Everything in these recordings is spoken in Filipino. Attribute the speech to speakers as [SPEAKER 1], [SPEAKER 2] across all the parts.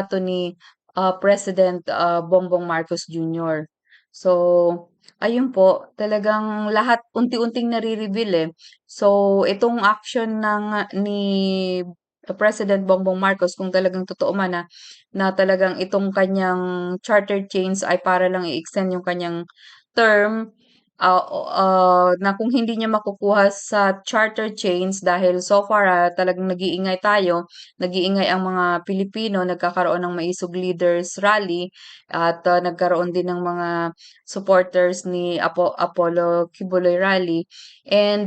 [SPEAKER 1] to ni President Bongbong Marcos Jr. So, ayun po, talagang lahat unti-unting nare-reveal eh. So, itong action ni President Bongbong Marcos kung talagang totoo man na talagang itong kanyang charter chains ay para lang i-extend yung kanyang term na kung hindi niya makukuha sa charter chains dahil so far talagang nag-iingay tayo, nag-iingay ang mga Pilipino, nagkakaroon ng Maisog Leaders Rally at nagkaroon din ng mga supporters ni Apollo Kibuloy Rally and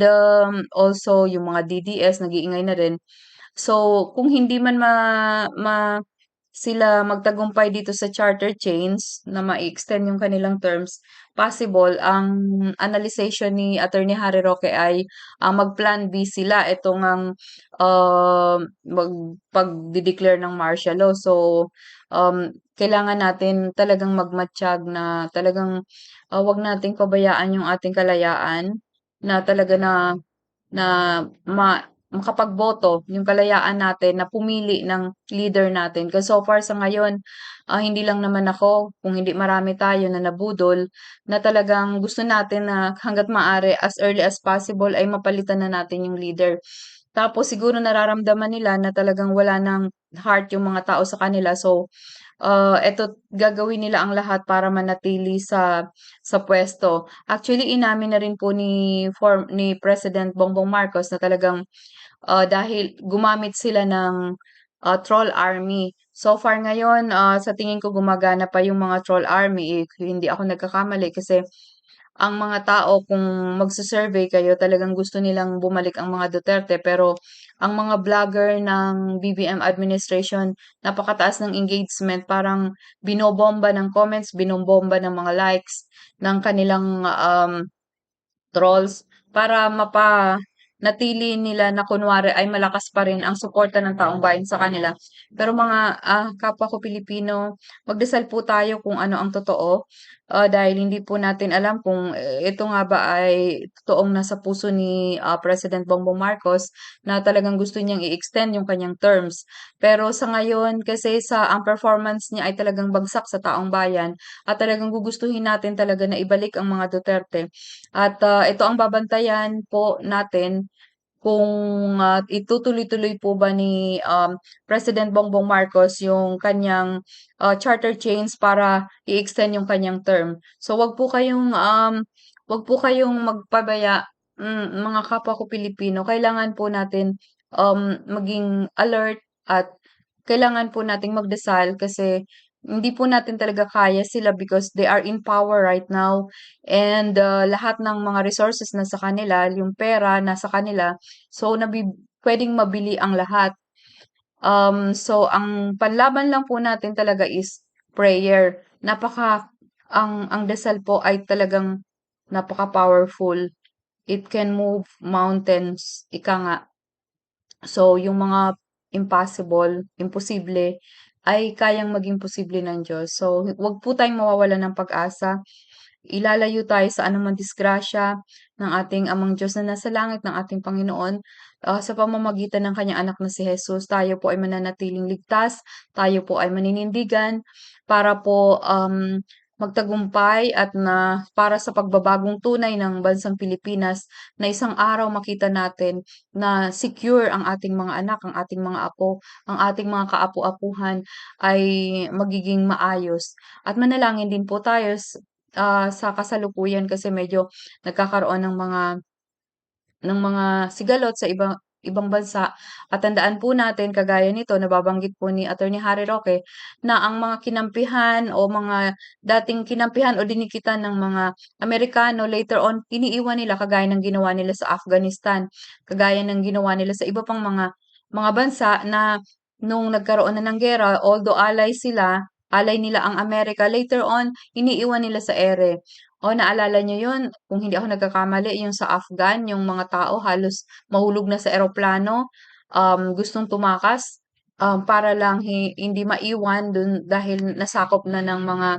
[SPEAKER 1] also yung mga DDS nag-iingay na rin. So, kung hindi man sila magtagumpay dito sa charter chains na ma-extend yung kanilang terms, possible ang analyzation ni Attorney Harry Roque ay mag-plan B sila. Ito ngang pagde-declare ng martial law. So, kailangan natin talagang magmatyag na talagang 'wag nating pabayaan yung ating kalayaan na talaga na makapagboto, yung kalayaan natin na pumili ng leader natin. Kasi so far sa ngayon, hindi lang naman ako, kung hindi marami tayo na nabudol, na talagang gusto natin na hangga't maaari, as early as possible, ay mapalitan na natin yung leader. Tapos siguro nararamdaman nila na talagang wala ng heart yung mga tao sa kanila. So, eto gagawin nila ang lahat para manatili sa puwesto. Actually, inamin na rin po ni President Bongbong Marcos na talagang dahil gumamit sila ng troll army. So far ngayon, sa tingin ko gumagana pa yung mga troll army, hindi ako nagkakamali kasi ang mga tao kung magsu-survey kayo talagang gusto nilang bumalik ang mga Duterte pero ang mga vlogger ng BBM administration napakataas ng engagement, parang binobomba ng comments, binobomba ng mga likes ng kanilang trolls para natili nila na kunwari ay malakas pa rin ang suporta ng taong bayan sa kanila. Pero mga kapwa ko Pilipino, magdasal po tayo kung ano ang totoo dahil hindi po natin alam kung ito nga ba ay totoong nasa puso ni President Bongbong Marcos na talagang gusto niyang i-extend yung kanyang terms. Pero sa ngayon, kasi ang performance niya ay talagang bagsak sa taong bayan at talagang gugustuhin natin talaga na ibalik ang mga Duterte. At ito ang babantayan po natin kung itutuloy-tuloy po ba ni President Bongbong Marcos yung kanyang charter chains para i-extend yung kanyang term. So wag po kayong magpabaya, mga kapwa ko Pilipino. Kailangan po natin maging alert at kailangan po nating magdasal kasi hindi po natin talaga kaya sila because they are in power right now and lahat ng mga resources nasa kanila, yung pera nasa kanila. So, puwedeng mabili ang lahat. So ang panlaban lang po natin talaga is prayer. Ang dasal po ay talagang napaka-powerful. It can move mountains, ika nga. So, yung mga imposible, ay kayang maging posible ng Diyos. So, wag po tayong mawawalan ng pag-asa. Ilalayo tayo sa anumang disgrasya ng ating Amang Diyos na nasa langit, ng ating Panginoon. Sa pamamagitan ng kanyang anak na si Jesus, tayo po ay mananatiling ligtas, tayo po ay maninindigan para po magtagumpay at na para sa pagbabagong tunay ng bansang Pilipinas na isang araw makita natin na secure ang ating mga anak, ang ating mga apo, ang ating mga kaapu-apuhan ay magiging maayos. At manalangin din po tayo sa kasalukuyan kasi medyo nagkakaroon ng mga sigalot sa ibang bansa at tandaan po natin kagaya nito nababanggit po ni Attorney Harry Roque na ang mga kinampihan o mga dating kinampihan o dinikitan ng mga Amerikano later on iniiwan nila kagaya ng ginawa nila sa Afghanistan, kagaya ng ginawa nila sa iba pang mga bansa na nung nagkaroon na ng giyera although alay nila ang Amerika, later on iniiwan nila sa ere. O naalala niyo 'yun, kung hindi ako nagkakamali yung sa Afghan, yung mga tao halos mahulog na sa eroplano, gustong tumakas, para lang hindi maiwan dun dahil nasakop na ng mga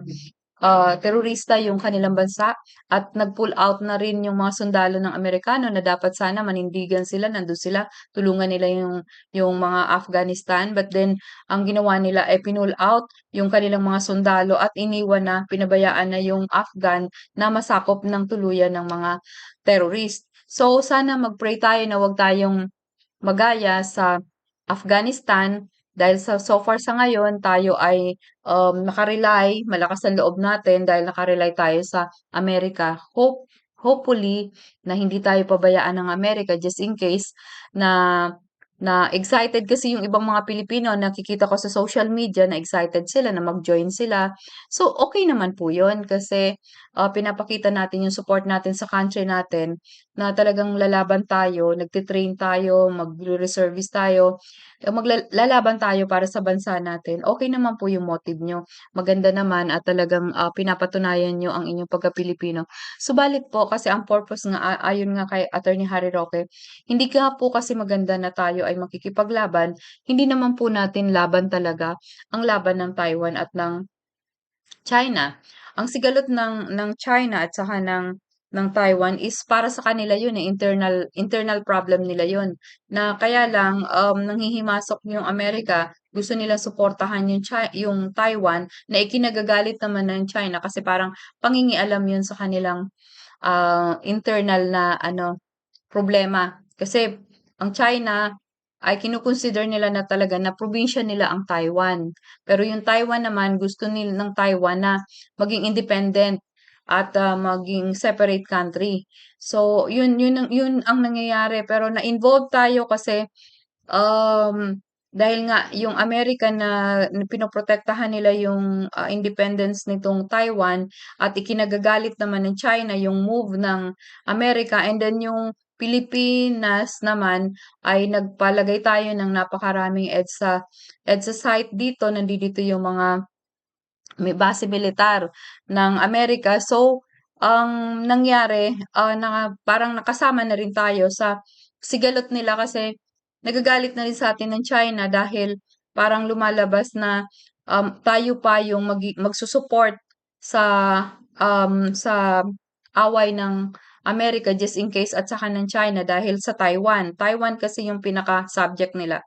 [SPEAKER 1] terorista yung kanilang bansa at nag-pull out na rin yung mga sundalo ng Amerikano na dapat sana manindigan sila, nandun sila, tulungan nila yung mga Afghanistan. But then, ang ginawa nila ay pinull out yung kanilang mga sundalo at iniwan na, pinabayaan na yung Afghan na masakop ng tuluyan ng mga terrorist. So, sana mag-pray tayo na wag tayong magaya sa Afghanistan dahil sa so far sa ngayon tayo ay malakas ang loob natin dahil tayo sa Amerika. Hopefully na hindi tayo pabayaan ng Amerika just in case na na excited kasi yung ibang mga Pilipino nakikita ko sa social media na excited sila na mag-join sila. So okay naman po 'yun kasi pinapakita natin yung support natin sa country natin na talagang lalaban tayo, nagte-train tayo, magre-reservist tayo, lalaban tayo para sa bansa natin. Okay naman po yung motive niyo, maganda naman at talagang, pinapatunayan niyo ang inyong pagka-Pilipino. Subalit po kasi ang purpose nga ayon nga kay Attorney Harry Roque, hindi nga po kasi maganda na tayo ay makikipaglaban, hindi naman po natin laban talaga ang laban ng Taiwan at ng China. Ang sigalot ng China at saka ng Taiwan is para sa kanila yun, eh, internal problem nila yun. Na kaya lang, nanghihimasok yung Amerika, gusto nila suportahan yung Taiwan na ikinagagalit naman ng China kasi parang pangingialam yun sa kanilang internal na ano problema. Kasi ang China ay nila na talaga na probinsya nila ang Taiwan. Pero yung Taiwan naman gusto ng Taiwan na maging independent at maging separate country. So yun ang nangyayari pero na-involve tayo kasi dahil nga yung Amerika na pinoprotektahan nila yung independence nitong Taiwan at ikinagagalit naman ng China yung move ng Amerika and then yung Pilipinas naman ay nagpalagay tayo ng napakaraming EDSA site dito, nandito yung mga may base militar ng Amerika. So, ang nangyari, na parang nakasama na rin tayo sa sigalot nila kasi nagagalit na rin sa atin ng China dahil parang lumalabas na tayo pa yung magsusupport sa sa away ng Amerika just in case at saka ng China dahil sa Taiwan. Taiwan kasi yung pinaka-subject nila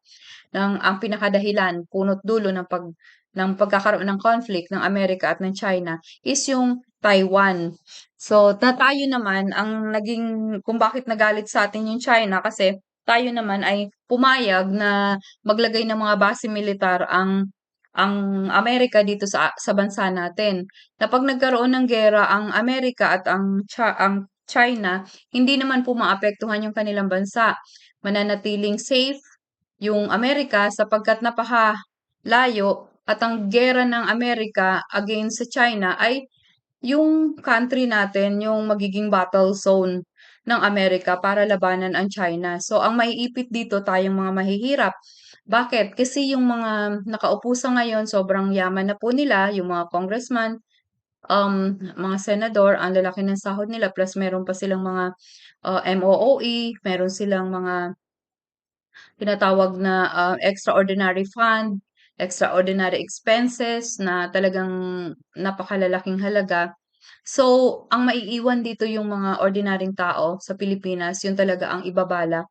[SPEAKER 1] ang pinakadahilan, punot dulo ng pagkakaroon ng conflict ng Amerika at ng China is yung Taiwan. So, tayo naman ang naging kung bakit nagalit sa atin yung China kasi tayo naman ay pumayag na maglagay ng mga base militar ang Amerika dito sa bansa natin. Na 'pag nagkaroon ng giyera ang Amerika at ang China, hindi naman po maapektuhan yung kanilang bansa. Mananatiling safe yung Amerika sapagkat napakalayo at ang giyera ng Amerika against sa China ay yung country natin yung magiging battle zone ng Amerika para labanan ang China. So, ang maiipit dito tayong mga mahihirap. Bakit? Kasi yung mga nakaupo sa ngayon, sobrang yaman na po nila, yung mga congressman, mga senador, ang lalaki ng sahod nila, plus meron pa silang mga MOOE, meron silang mga tinatawag na extraordinary fund, extraordinary expenses na talagang napakalalaking halaga. So, ang maiiwan dito yung mga ordinaryong tao sa Pilipinas, yun talaga ang ibabala.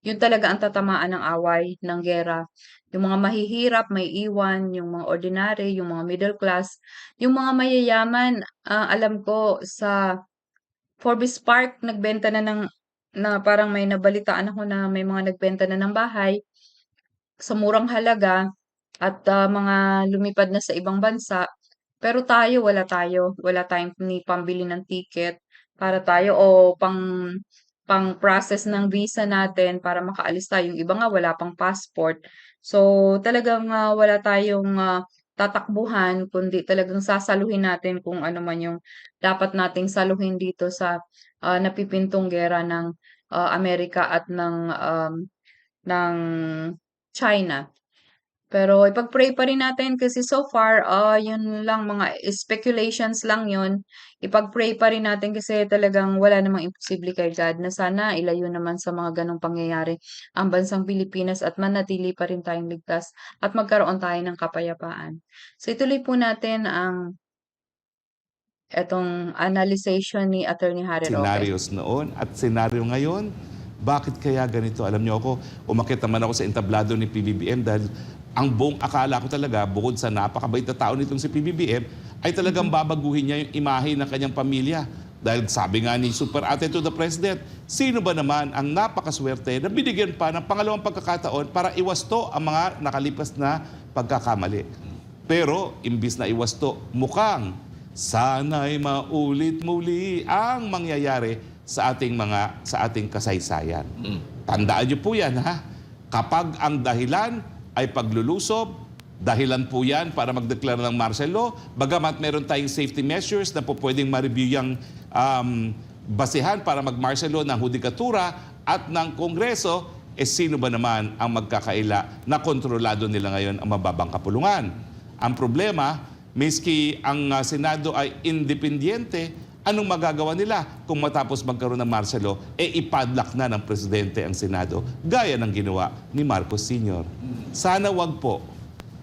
[SPEAKER 1] Yun talaga ang tatamaan ng away, ng giyera. Yung mga mahihirap, may iwan, yung mga ordinary, yung mga middle class, yung mga mayayaman, alam ko sa Forbes Park nagbenta na parang may nabalitaan ako na may mga nagbenta na ng bahay sa murang halaga at mga lumipad na sa ibang bansa. Pero tayo, wala tayong ni pambili ng ticket para tayo o pang-process ng visa natin para makaalis tayo. Yung iba nga wala pang passport. So, talagang wala tayong tatakbuhan kundi talagang sasaluhin natin kung ano man yung dapat nating saluhin dito sa napipintong giyera ng Amerika at ng China. Pero ipag-pray pa rin natin kasi so far, yun lang mga speculations lang yun. Ipag-pray pa rin natin kasi talagang wala namang imposible kay God na sana ilayo naman sa mga ganong pangyayari ang bansang Pilipinas at manatili pa rin tayong ligtas at magkaroon tayo ng kapayapaan. So ituloy po natin ang etong analyzation ni Attorney Harry Roque.
[SPEAKER 2] Scenarios noon at senaryo ngayon. Bakit kaya ganito? Alam niyo ako, umakit naman ako sa entablado ni PBBM dahil ang buong akala ko talaga, bukod sa napakabait na tao nitong si PBBM, ay talagang babaguhin niya yung imahe ng kanyang pamilya. Dahil sabi nga ni Super Ate to the President, sino ba naman ang napakaswerte na binigyan pa ng pangalawang pagkakataon para iwasto ang mga nakalipas na pagkakamali. Pero, imbis na iwasto, mukhang sana'y maulit muli ang mangyayari sa ating kasaysayan. Tandaan niyo po yan, ha? Kapag ang dahilan ay paglulusob, dahilan po yan para magdeklara ng martial law, bagamat meron tayong safety measures na po pwedeng ma-review yung basihan para mag-martial law ng hudikatura at ng Kongreso, sino ba naman ang magkakaila na kontrolado nila ngayon ang mababang kapulungan? Ang problema, miski ang Senado ay independyente, anong magagawa nila kung matapos magkaroon ng martial law, ipadlock na ng Presidente ang Senado, gaya ng ginawa ni Marcos Sr. Sana wag po.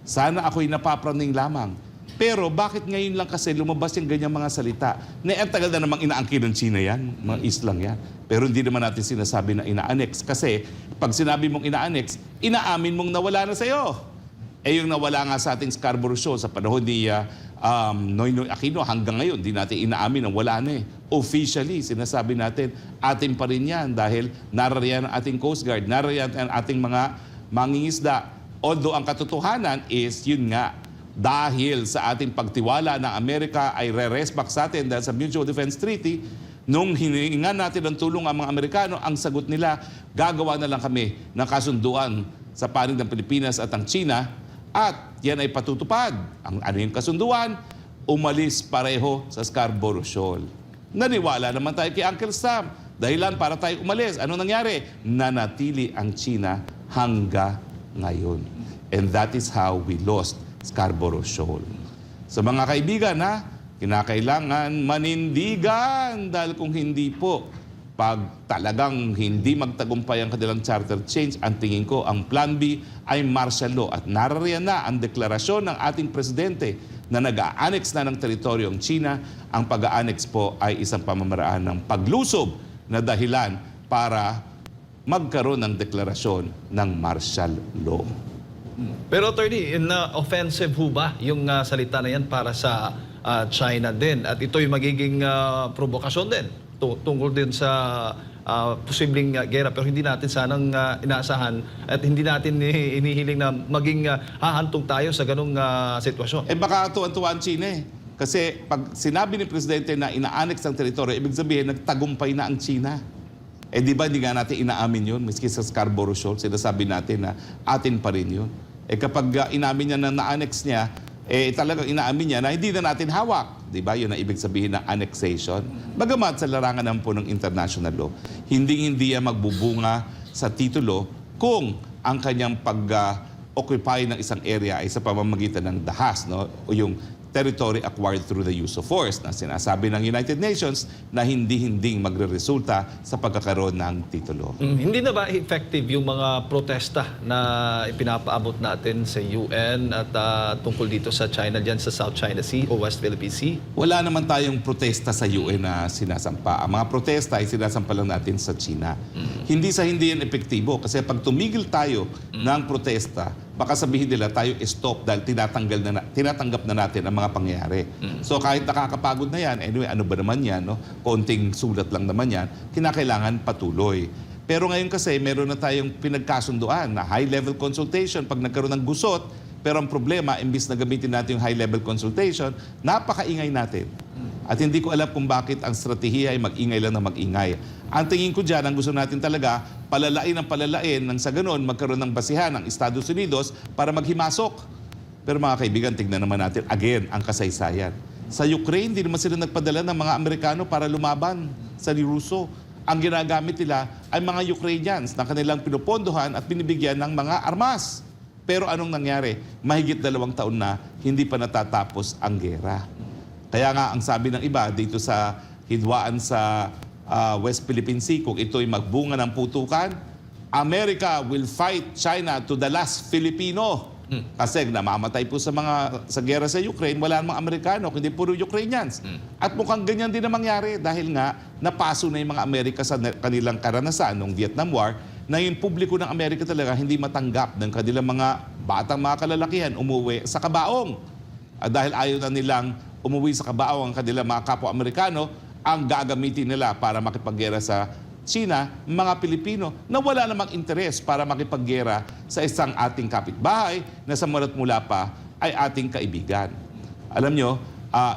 [SPEAKER 2] Sana ako'y napapraning lamang. Pero bakit ngayon lang kasi lumabas yung ganyang mga salita? Na ang tagal na namang inaangkin ng China yan, mga islang yan. Pero hindi naman natin sinasabi na ina-annex. Kasi pag sinabi mong ina-annex, inaamin mong nawala na sa'yo. Yung nawala nga sa ating Scarborough Shoal sa panahon ni Noynoy Aquino, hanggang ngayon, di natin inaamin ang wala na eh. Officially, sinasabi natin, atin pa rin yan dahil narariyan ang ating Coast Guard, narariyan ang ating mga mangingisda. Although ang katotohanan is, yun nga, dahil sa ating pagtiwala na Amerika ay re-rest back sa atin dahil sa Mutual Defense Treaty, nung hiningan natin ng tulong ang mga Amerikano, ang sagot nila, gagawa na lang kami ng kasunduan sa panig ng Pilipinas at ang China, at yan ay patutupad. Ano yung kasunduan? Umalis pareho sa Scarborough Shoal. Naniwala naman tayo kay Uncle Sam. Dahilan para tayo umalis. Ano nangyari? Nanatili ang China hangga ngayon. And that is how we lost Scarborough Shoal. Sa mga kaibigan, kinakailangan manindigan dahil kung hindi po, pag talagang hindi magtagumpay ang kanilang charter change, ang tingin ko, ang plan B ay martial law. At narariyan na ang deklarasyon ng ating presidente na nag-a-annex na ng teritoryo ang China. Ang pag-a-annex po ay isang pamamaraan ng paglusob na dahilan para magkaroon ng deklarasyon ng martial law.
[SPEAKER 3] Pero attorney, offensive ho ba yung salita na yan para sa China din? At ito'y magiging provokasyon din tungkol din sa posibleng gera, pero hindi natin sanang inaasahan at hindi natin inihiling na maging hahantong tayo sa ganong sitwasyon.
[SPEAKER 2] Baka tuwan-tuwa ang China eh. Kasi pag sinabi ni Presidente na ina-annex ang teritoryo, ibig sabihin nagtagumpay na ang China. Di ba hindi nga natin inaamin yun? Miski sa Scarborough Shoal, sinasabi natin na atin pa rin yun. Kapag inamin niya na na-annex niya, talagang inaamin niya na hindi na natin hawak. Di ba? Yun ang ibig sabihin ng annexation. Bagamat sa larangan naman po ng international law, hindi yan magbubunga sa titulo kung ang kanyang pag-occupy ng isang area ay sa pamamagitan ng dahas, no? O yung territory acquired through the use of force na sinasabi ng United Nations na hindi magre-resulta sa pagkakaroon ng titulo.
[SPEAKER 3] Hindi na ba effective yung mga protesta na ipinapaabot natin sa UN at tungkol dito sa China dyan sa South China Sea o West Philippine Sea?
[SPEAKER 2] Wala naman tayong protesta sa UN na sinasampa. Ang mga protesta ay sinasampa lang natin sa China. Hindi yan epektibo kasi pag tumigil tayo ng protesta, baka sabihin nila tayo stop dahil tinatanggap na natin ang mga pangyayari. So kahit nakakapagod na yan, anyway, ano ba naman yan? No? Konting sulat lang naman yan, kinakailangan patuloy. Pero ngayon kasi meron na tayong pinagkasunduan na high-level consultation pag nagkaroon ng gusot, pero ang problema, imbis na gamitin natin yung high-level consultation, napakaingay natin. At hindi ko alam kung bakit ang strategiya ay mag-ingay lang na mag-ingay. Ang tingin ko dyan, ang gusto natin talaga, palalain nang sa ganon magkaroon ng basihan ng Estados Unidos para maghimasok. Pero mga kaibigan, tignan naman natin again ang kasaysayan. Sa Ukraine, hindi naman sila nagpadala ng mga Amerikano para lumaban sa ni Russo. Ang ginagamit nila ay mga Ukrainians na kanilang pinupondohan at binibigyan ng mga armas. Pero anong nangyari? Mahigit 2 taon na hindi pa natatapos ang gera. Kaya nga ang sabi ng iba dito sa hidwaan sa West Philippine Sea, kung ito'y magbunga ng putukan, America will fight China to the last Filipino. Kasi namamatay po sa gera sa Ukraine, wala namang Amerikano, kundi puro Ukrainians. At mukhang ganyan din ang mangyari dahil nga napaso na yung mga Amerika sa kanilang karanasan noong Vietnam War, na yung publiko ng Amerika talaga hindi matanggap ng kanilang mga batang mga kalalakihan umuwi sa kabaong. At dahil ayaw na nilang umuwi sa kabaong ang kanilang mga kapwa-Amerikano, ang gagamitin nila para makipaggera sa China, mga Pilipino na wala namang interes para makipaggera sa isang ating kapitbahay na sa mula't mula pa ay ating kaibigan. Alam nyo,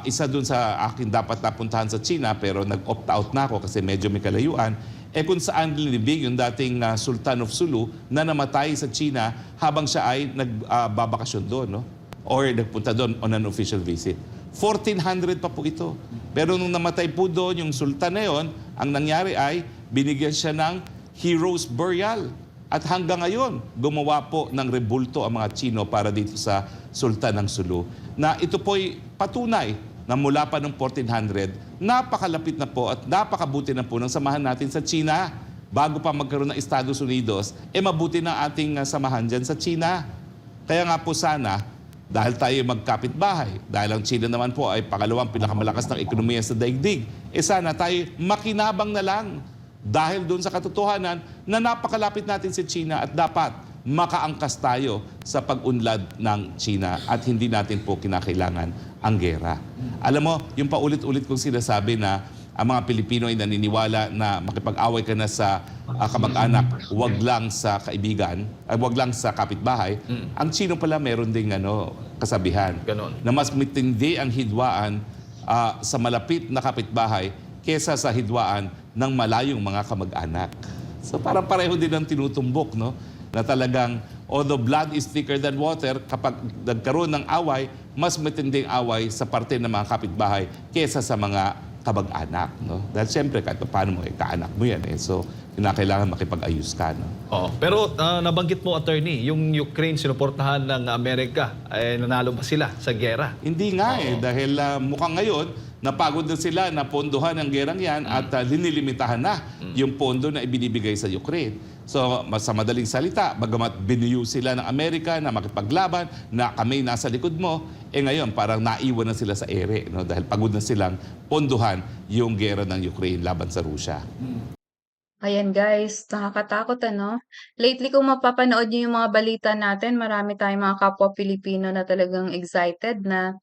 [SPEAKER 2] isa dun sa akin dapat napuntahan sa China pero nag-opt out na ako kasi medyo may kalayuan, kung saan linibig yung dating Sultan of Sulu na namatay sa China habang siya ay nagbabakasyon doon, no? Or nagpunta doon on an official visit. 1400 pa po ito. Pero nung namatay po doon yung sultan na yon, ang nangyari ay binigyan siya ng hero's burial. At hanggang ngayon, gumawa po ng rebulto ang mga Chino para dito sa Sultan ng Sulu. Na ito po'y patunay na mula pa noong 1400, napakalapit na po at napakabuti na po ng samahan natin sa China. Bago pa magkaroon ng Estados Unidos, mabuti na ating samahan dyan sa China. Kaya nga po sana, dahil tayo magkapit-bahay, dahil ang China naman po ay pangalawang pinakamalakas ng ekonomiya sa daigdig, sana tayo makinabang na lang dahil doon sa katotohanan na napakalapit natin si China at dapat makaangkas tayo sa pag-unlad ng China at hindi natin po kinakailangan ang gera. Alam mo, yung paulit-ulit kong sinasabi na ang mga Pilipino ay naniniwala na makipag-away ka na sa kamag-anak, wag lang sa kaibigan, wag lang sa kapitbahay. Ang Chino pala meron ding kasabihan
[SPEAKER 3] Ganon.
[SPEAKER 2] na mas matindi ang hidwaan sa malapit na kapitbahay kesa sa hidwaan ng malayong mga kamag-anak. So parang pareho din ang tinutumbok, no? Na talagang, although blood is thicker than water, kapag nagkaroon ng away, mas matinding away sa parte ng mga kapitbahay kesa sa mga kamag-anak, no? Dahil siyempre, kahit paano mo, kaanak mo yan, eh. So, kinakailangan makipag-ayos ka, no?
[SPEAKER 3] Oh, pero nabanggit mo, attorney, yung Ukraine sinuportahan ng Amerika, ay nanalo ba sila sa gera?
[SPEAKER 2] Hindi nga dahil mukhang ngayon, napagod na sila na pondohan ang gerang yan at linilimitahan na yung pondo na ibinibigay sa Ukraine. So, sa madaling salita, bagamat biniyu sila ng Amerika na makipaglaban, na kami nasa likod mo, ngayon parang naiwan na sila sa ere, no? Dahil pagod na silang pondohan yung gera ng Ukraine laban sa Rusya.
[SPEAKER 1] Ayan guys, nakakatakot ano? Lately kung mapapanood niyo yung mga balita natin, marami tayong mga kapwa Pilipino na talagang excited na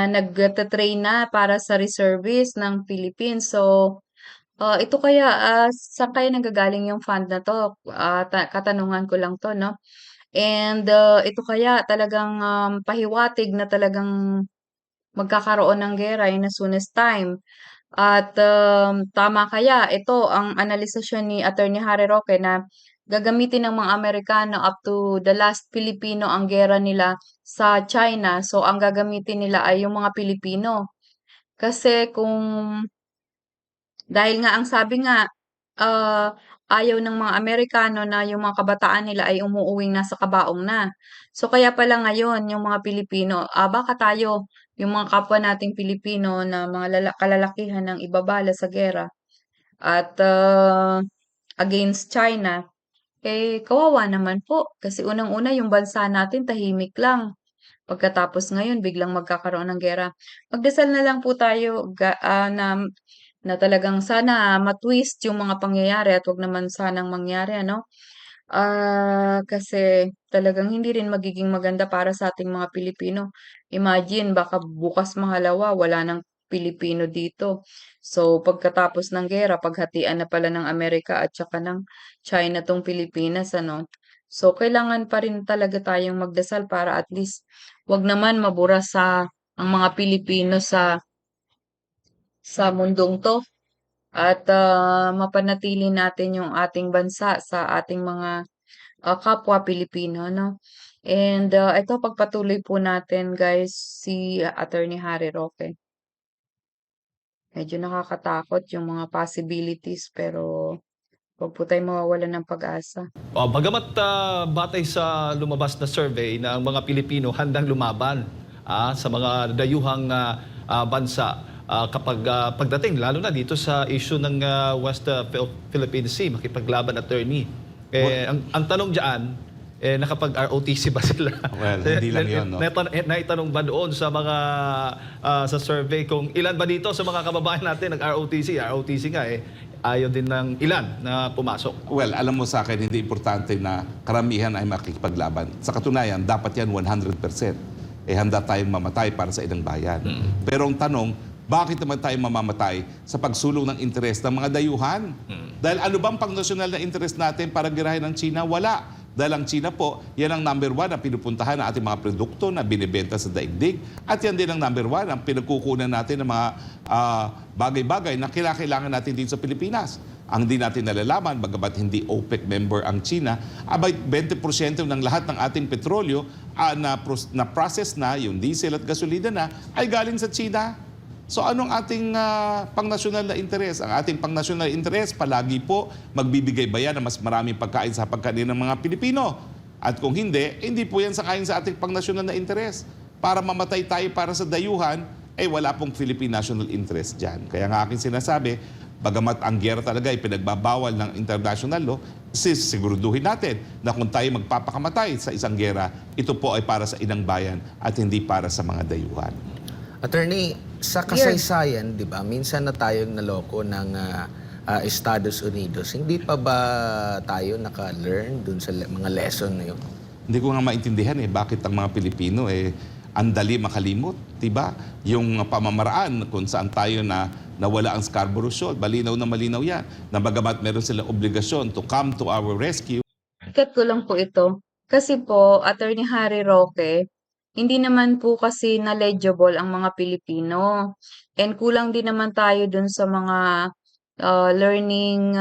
[SPEAKER 1] nagta-train na para sa reservist ng Philippines. So, ito kaya, saan kaya nanggagaling yung fund na 'to? Katanungan ko lang 'to 'no? And, ito kaya talagang, pahiwatig na talagang magkakaroon ng giyera in as soon as time. At, tama kaya ito ang analisasyon ni Attorney Harry Roque na gagamitin ng mga Amerikano up to the last Pilipino ang giyera nila sa China. So, ang gagamitin nila ay yung mga Pilipino. Kasi dahil nga ang sabi nga, ayaw ng mga Amerikano na yung mga kabataan nila ay umuuwing nasa kabaong na. So kaya pala ngayon yung mga Pilipino, baka tayo, yung mga kapwa nating Pilipino na mga kalalakihan ng ibabala sa gera at against China, kawawa naman po. Kasi unang-una yung bansa natin tahimik lang. Pagkatapos ngayon, biglang magkakaroon ng gera. Magdasal na lang po tayo na talagang sana matwist yung mga pangyayari at wag naman sanang mangyari, ano? Kasi talagang hindi rin magiging maganda para sa ating mga Pilipino. Imagine, baka bukas mahalawa, wala ng Pilipino dito. So, pagkatapos ng gera, paghatian na pala ng Amerika at saka ng China tong Pilipinas, ano? So, kailangan pa rin talaga tayong magdasal para at least wag naman mabura ang mga Pilipino sa mundong 'to at mapanatili natin yung ating bansa sa ating mga kapwa Pilipino, no? And ito pagpatuloy po natin guys si Attorney Harry Roque. Medyo nakakatakot yung mga possibilities pero huwag po tayong mawawalan ng pag-asa.
[SPEAKER 3] Bagamat batay sa lumabas na survey na ang mga Pilipino handang lumaban sa mga dayuhang bansa kapag pagdating, lalo na dito sa issue ng West Philippine Sea, makipaglaban, attorney. Ang tanong dyan, nakapag-ROTC ba sila?
[SPEAKER 2] Well, hindi lang yun, no?
[SPEAKER 3] Naitanong ba doon sa mga sa survey kung ilan ba dito sa mga kababayan natin nag-ROTC? ROTC nga ayaw din ng ilan na pumasok.
[SPEAKER 2] Well, alam mo sa akin, hindi importante na karamihan ay makikipaglaban. Sa katunayan, dapat yan 100%. Handa tayong mamatay para sa ilang bayan. Pero ang tanong, bakit naman tayo mamamatay sa pagsulong ng interes ng mga dayuhan? Dahil ano bang pang-nasyonal na interes natin para girahin ng China? Wala. Dahil ang China po, yan ang number one na pinupuntahan ng ating mga produkto na binibenta sa daigdig. At yan din ang number one ang pinagkukunan natin ng mga bagay-bagay na kailangan natin dito sa Pilipinas. Ang di natin nalalaman, bagamat hindi OPEC member ang China, about 20% ng lahat ng ating petrolyo na process na, yung diesel at gasolina na, ay galing sa China. So anong ating pangnasyonal na interes? Ang ating pangnasyonal na interes, palagi po magbibigay bayan ng mas maraming pagkain sa pagkain ng mga Pilipino. At kung hindi po yan sakayin sa ating pangnasyonal na interes. Para mamatay tayo para sa dayuhan, wala pong Philippine national interest dyan. Kaya nga aking sinasabi, bagamat ang giyera talaga ay pinagbabawal ng international law, siguraduhin natin na kung tayo magpapakamatay sa isang giyera, ito po ay para sa inang bayan at hindi para sa mga dayuhan.
[SPEAKER 4] Attorney, sa kasaysayan, di ba, minsan na tayong naloko ng Estados Unidos. Hindi pa ba tayo naka-learn dun sa mga lesson na yun?
[SPEAKER 2] Hindi ko nga maintindihan bakit ang mga Pilipino ang dali makalimot, diba? Yung pamamaraan kung saan tayo nawala ang Scarborough Shoal, malinaw na malinaw yan. Na bagamat meron silang obligasyon to come to our rescue.
[SPEAKER 1] Cut ko lang po ito. Kasi po, Attorney Harry Roque, hindi naman po kasi knowledgeable ang mga Pilipino. And kulang din naman tayo dun sa mga learning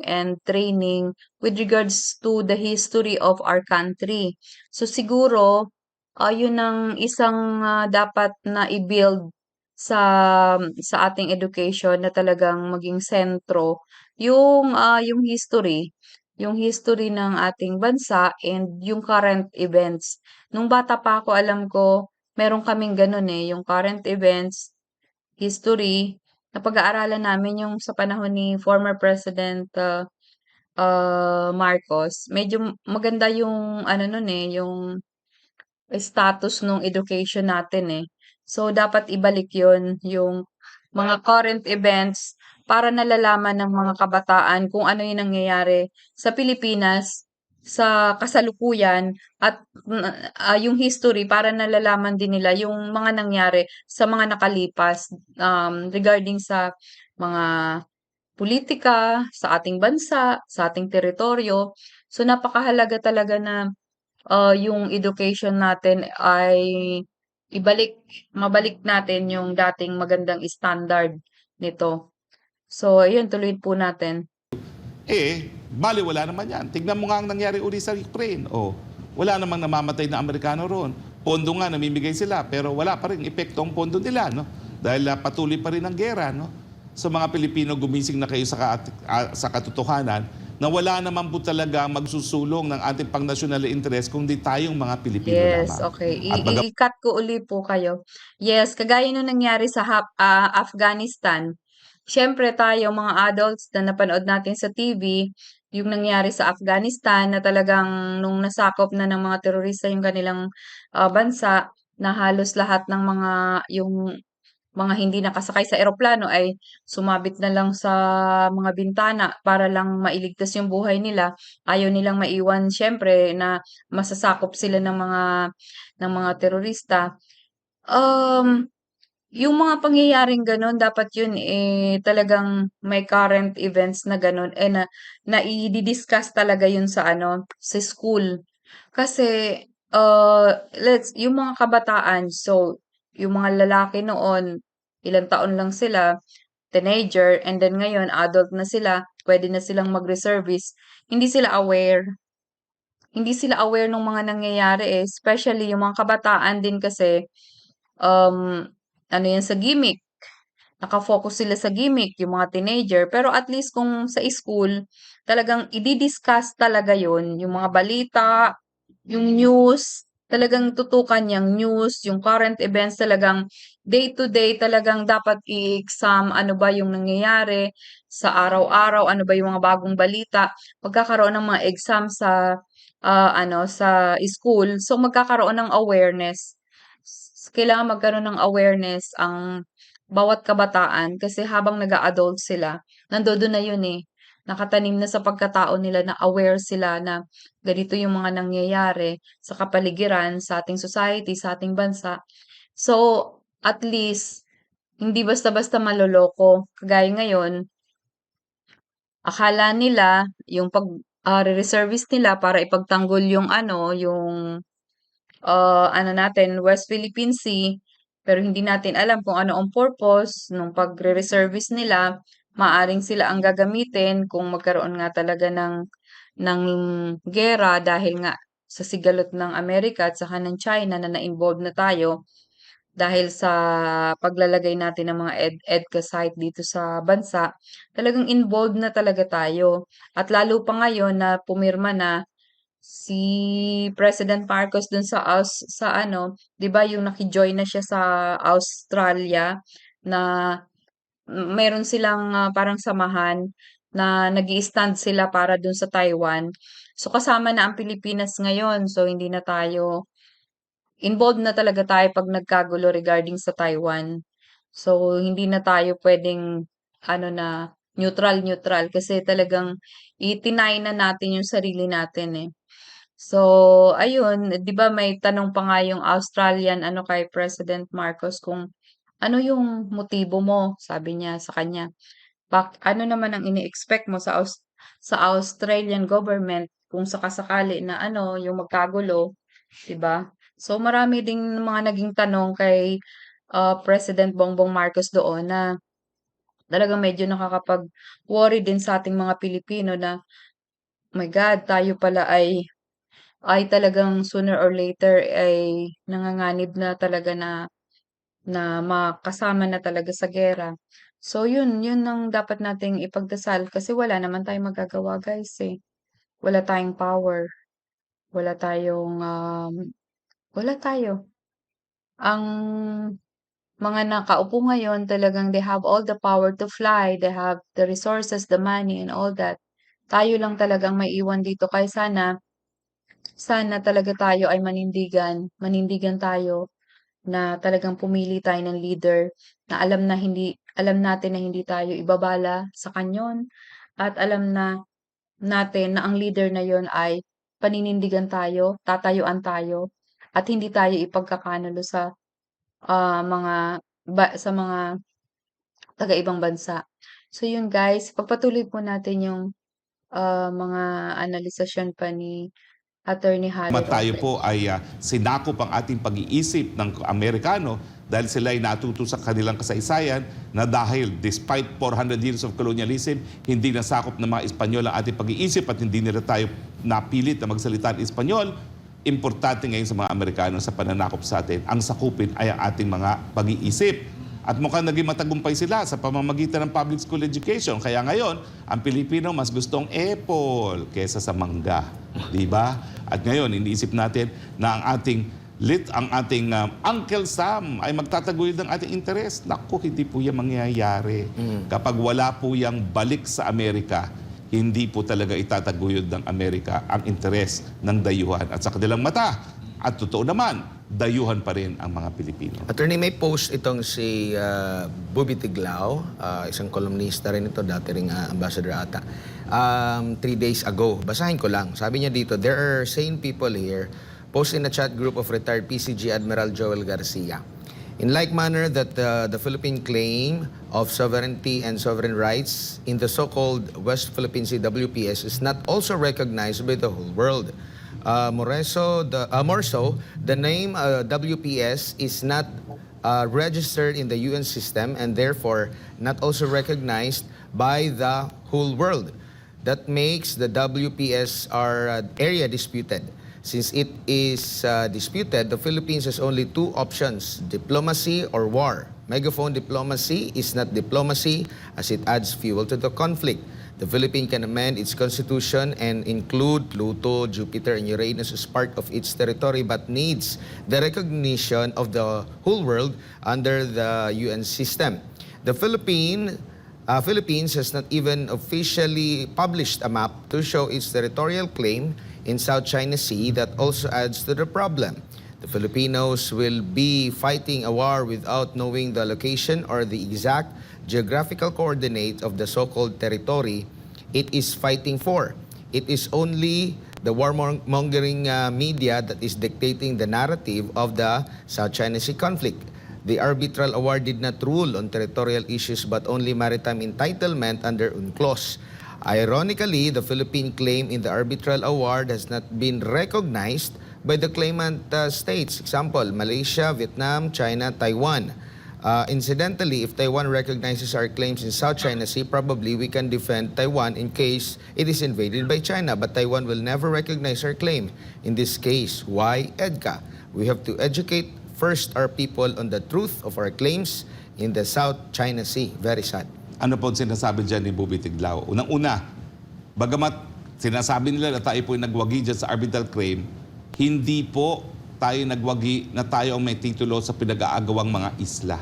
[SPEAKER 1] and training with regards to the history of our country. So siguro, yun ang isang dapat na i-build sa ating education na talagang maging sentro yung history ng ating bansa and yung current events. Nung bata pa ako, alam ko, meron kaming ganun yung current events, history, na pag-aaralan namin yung sa panahon ni former President Marcos. Medyo maganda yung ano nun yung status nung education natin So, dapat ibalik yon yung mga current events para nalalaman ng mga kabataan kung ano yung nangyayari sa Pilipinas sa kasalukuyan at yung history para nalalaman din nila yung mga nangyari sa mga nakalipas regarding sa mga politika, sa ating bansa, sa ating teritoryo. So, napakahalaga talaga na yung education natin ay mabalik natin yung dating magandang standard nito. So, ayun, tuloy po natin.
[SPEAKER 2] Wala naman yan. Tignan mo nga ang nangyari uli sa Ukraine. Wala namang namamatay na Amerikano roon. Pondo nga, namimigay sila, pero wala pa rin epekto ang pondo nila, no? Dahil patuloy pa rin ang gera, no? So mga Pilipino, gumising na kayo sa katotohanan na wala naman po talaga magsusulong ng ating pang-national interest kundi tayong mga Pilipino
[SPEAKER 1] Yes,
[SPEAKER 2] lamang.
[SPEAKER 1] okay.
[SPEAKER 2] At
[SPEAKER 1] I-cut ko uli po kayo. Yes, kagaya nung nangyari sa Afghanistan. Siyempre tayo mga adults na napanood natin sa TV, yung nangyari sa Afghanistan na talagang nung nasakop na ng mga terorista yung kanilang bansa, na halos lahat ng yung mga hindi nakasakay sa eroplano ay sumabit na lang sa mga bintana para lang mailigtas yung buhay nila. Ayaw nilang maiwan siyempre na masasakop sila ng mga terorista. Yung mga pangyayaring gano'n dapat yun talagang may current events na gano'n na i-discuss talaga yun sa school. Kasi yung mga kabataan, so yung mga lalaki noon, ilang taon lang sila, teenager, and then ngayon adult na sila, pwede na silang mag-reservist. Hindi sila aware. Hindi sila aware ng mga nangyayari especially yung mga kabataan din kasi um, ano yan sa gimmick. Naka-focus sila sa gimmick, yung mga teenager. Pero at least kung sa school, talagang i-discuss talaga yun. Yung mga balita, yung news, talagang tutukan yung news, yung current events talagang day to day talagang dapat i-exam ano ba yung nangyayari sa araw-araw, ano ba yung mga bagong balita. Pagkakaroon ng mga exam sa sa school. So, magkakaroon ng awareness. Kailangan magkaroon ng awareness ang bawat kabataan kasi habang nag-a-adult sila, nandodo'n na 'yun, eh. Nakatanim na sa pagkatao nila na aware sila na ganito yung mga nangyayari sa kapaligiran, sa ating society, sa ating bansa. So, at least hindi basta-basta maloloko. Kagaya ngayon, akala nila yung re-reservist nila para ipagtanggol yung natin, West Philippine Sea, pero hindi natin alam kung ano ang purpose nung pagre-reservice nila. Maaring sila ang gagamitin kung magkaroon nga talaga ng giyera dahil nga sa sigalot ng Amerika at saka ng China na na-involve na tayo dahil sa paglalagay natin ng mga EDCA site dito sa bansa, talagang involved na talaga tayo. At lalo pa ngayon na pumirma na si President Marcos dun sa 'di ba yung naki-join na siya sa Australia na meron silang parang samahan na nag-i-stand sila para dun sa Taiwan. So kasama na ang Pilipinas ngayon. So hindi na tayo involved na talaga tayo 'pag nagkagulo regarding sa Taiwan. So hindi na tayo puwedeng na neutral kasi talagang itinay na natin yung sarili natin, eh. So, ayun, 'di ba may tanong pa nga yung Australian kay President Marcos kung, "Ano yung motibo mo?" Sabi niya sa kanya. Ano naman ang ini-expect mo sa Australian government kung saka-sakali na yung magkagulo, 'di ba? So, marami ding mga naging tanong kay, President Bongbong Marcos doon na talagang medyo nakakapag-worry din sa ating mga Pilipino na, "My God, tayo pala ay talagang sooner or later ay nanganganib na talaga na na makasama na talaga sa giyera." So yun ang dapat nating ipagdasal kasi wala naman tayong magagawa guys, eh. Wala tayong power, wala tayong, wala tayo. Ang mga nakaupo ngayon talagang they have all the power to fly, they have the resources, the money and all that. Tayo lang talagang maiiwan dito kaya sana talaga tayo ay manindigan tayo na talagang pumili tayo ng leader na alam natin na hindi tayo ibabala sa kanyon at alam natin na ang leader na yon ay paninindigan tayo, tatayuan tayo at hindi tayo ipagkakanulo sa mga taga-ibang bansa. So yun guys, pagpatuloy po natin yung mga analisasyon pa ni Attorney Harry
[SPEAKER 2] Tayo
[SPEAKER 1] Roque.
[SPEAKER 2] po ay sinakop ang ating pag-iisip ng Amerikano dahil sila ay natuto sa kanilang kasaysayan na dahil despite 400 years of colonialism, hindi nasakop ng mga Espanyol ang ating pag-iisip at hindi nila tayo napilit na magsalita ng Espanyol. Importante ngayon sa mga Amerikano sa pananakop sa atin, ang sakupin ay ang ating mga pag-iisip. At mukhang naging matagumpay sila sa pamamagitan ng public school education. Kaya ngayon, ang Pilipino mas gustong apple kesa sa mangga. Di ba? At ngayon, iniisip natin na ang ating Uncle Sam ay magtataguyod ng ating interes. Naku, hindi po yan mangyayari. Kapag wala po yang balik sa Amerika, hindi po talaga itataguyod ng Amerika ang interes ng dayuhan at sa kanilang mata. At totoo naman, dayuhan pa rin ang mga Pilipino.
[SPEAKER 4] Attorney, may post itong si Bobby Tiglao, isang kolumnista rin ito, dati ring ambassador ata. 3 days ago, basahin ko lang. Sabi niya dito, "There are sane people here." Post in a chat group of retired PCG Admiral Joel Garcia. "In like manner that the Philippine claim of sovereignty and sovereign rights in the so-called West Philippine Sea WPS is not also recognized by the whole world. More so, the name WPS is not registered in the UN system and therefore not also recognized by the whole world. That makes the WPS area disputed. Since it is disputed, the Philippines has only 2 options, diplomacy or war. Megaphone diplomacy is not diplomacy as it adds fuel to the conflict. The Philippines can amend its constitution and include Pluto, Jupiter, and Uranus as part of its territory but needs the recognition of the whole world under the UN system. The Philippines Philippines has not even officially published a map to show its territorial claim in South China Sea. That also adds to the problem. The Filipinos will be fighting a war without knowing the location or the exact geographical coordinates of the so-called territory it is fighting for. It is only the warmongering media that is dictating the narrative of the South China Sea conflict. The arbitral award did not rule on territorial issues but only maritime entitlement under UNCLOS. Ironically, the Philippine claim in the arbitral award has not been recognized by the claimant states. Example, Malaysia, Vietnam, China, Taiwan. Incidentally, if Taiwan recognizes our claims in South China Sea, probably we can defend Taiwan in case it is invaded by China. But Taiwan will never recognize our claim. In this case, why EDCA? We have to educate first our people on the truth of our claims in the South China Sea. Very sad.
[SPEAKER 2] Ano po ang sinasabi dyan ni Bobby Tiglao? Unang-una, bagamat sinasabi nila na tayo po nagwagi dyan sa arbitral claim, hindi po tayo nagwagi na tayo ang may titulo sa pinag-aagawang mga isla.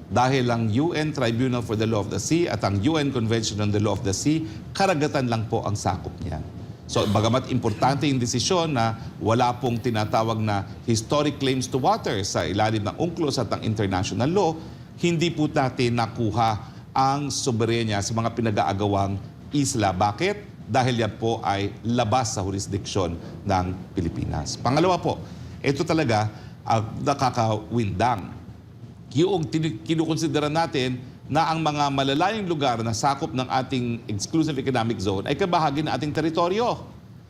[SPEAKER 2] Dahil ang UN Tribunal for the Law of the Sea at ang UN Convention on the Law of the Sea, karagatan lang po ang sakop niyan. So, bagamat importante yung desisyon na wala pong tinatawag na historic claims to water sa ilalim ng UNCLOS at ng international law, hindi po natin nakuha ang soberenya sa mga pinag-aagawang isla. Bakit? Dahil yan po ay labas sa jurisdiksyon ng Pilipinas. Pangalawa po, ito talaga ang nakakawindang. Yung kinukonsidera natin na ang mga malalayong lugar na sakop ng ating exclusive economic zone ay kabahagi ng ating teritoryo.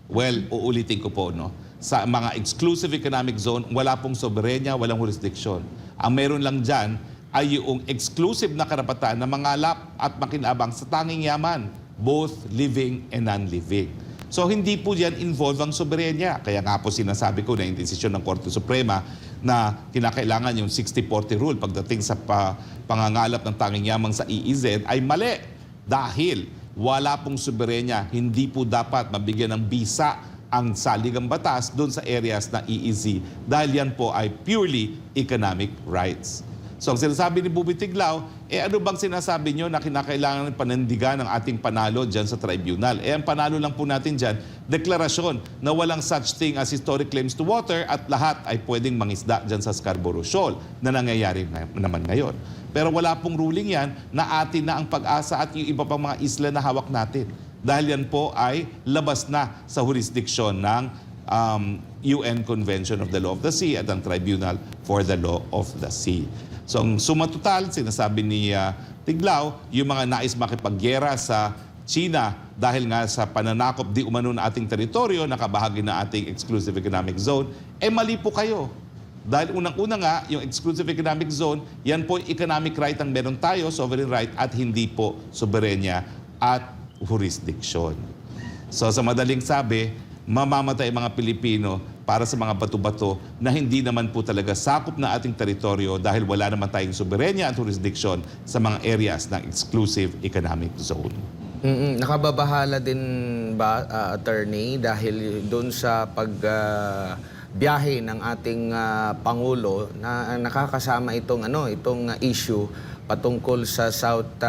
[SPEAKER 2] Well, uulitin ko po, no? Sa mga exclusive economic zone, wala pong soberenya, walang jurisdiction. Ang meron lang dyan ay yung exclusive na karapatan na mangalap at makinabang sa tanging yaman, both living and non-living. So hindi po yan involve ang soberenya. Kaya nga po sinasabi ko na yung desisyon ng Korte Suprema na kinakailangan yung 60-40 rule pagdating sa pangangalap ng tanging yamang sa EEZ ay mali. Dahil wala pong soberenya, hindi po dapat mabigyan ng bisa ang saligang batas doon sa areas na EEZ dahil yan po ay purely economic rights. So ang sinasabi ni Bobby Tiglao, ano bang sinasabi nyo na kinakailangan panindigan ng ating panalo dyan sa tribunal? Ang panalo lang po natin dyan, deklarasyon na walang such thing as historic claims to water at lahat ay pwedeng mangisda dyan sa Scarborough Shoal na nangyayari naman ngayon. Pero wala pong ruling yan na atin na ang pag-asa at yung iba pang mga isla na hawak natin. Dahil yan po ay labas na sa jurisdiksyon ng UN Convention of the Law of the Sea at ang Tribunal for the Law of the Sea. So ang suma total, sinasabi ni Tiglao, yung mga nais makipagyera sa China dahil nga sa pananakop di umano na ating teritoryo, nakabahagi na ating exclusive economic zone, mali po kayo. Dahil unang-una nga, yung exclusive economic zone, yan po economic right ang meron tayo, sovereign right, at hindi po soberenya at jurisdiction. So sa madaling sabi, mamamatay mga Pilipino para sa mga bato-bato na hindi naman po talaga sakop na ating teritoryo dahil wala naman tayong soberenya at jurisdiction sa mga areas ng exclusive economic zone.
[SPEAKER 4] Nakababahala din ba, attorney, dahil doon sa biyahe ng ating Pangulo na nakakasama itong issue patungkol sa South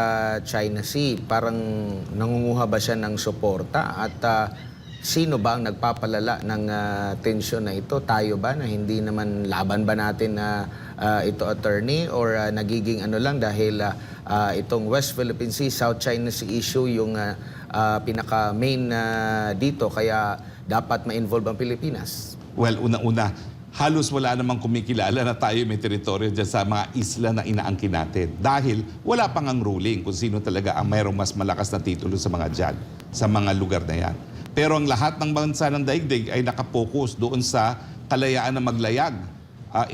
[SPEAKER 4] China Sea? Parang nangunguha ba siya ng suporta at sino ba ang nagpapalala ng tensyon na ito? Tayo ba na hindi naman laban ba natin na ito, attorney? Or nagiging lang dahil itong West Philippine Sea, South China Sea issue yung pinaka-main dito kaya dapat ma-involve ang Pilipinas?
[SPEAKER 2] Well, una-una, halos wala namang kumikilala na tayo may teritoryo dyan sa mga isla na inaangkin natin. Dahil wala pang ang ruling kung sino talaga ang mayroong mas malakas na titulo sa mga dyan, sa mga lugar na yan. Pero ang lahat ng bansa ng daigdig ay nakapokus doon sa kalayaan na maglayag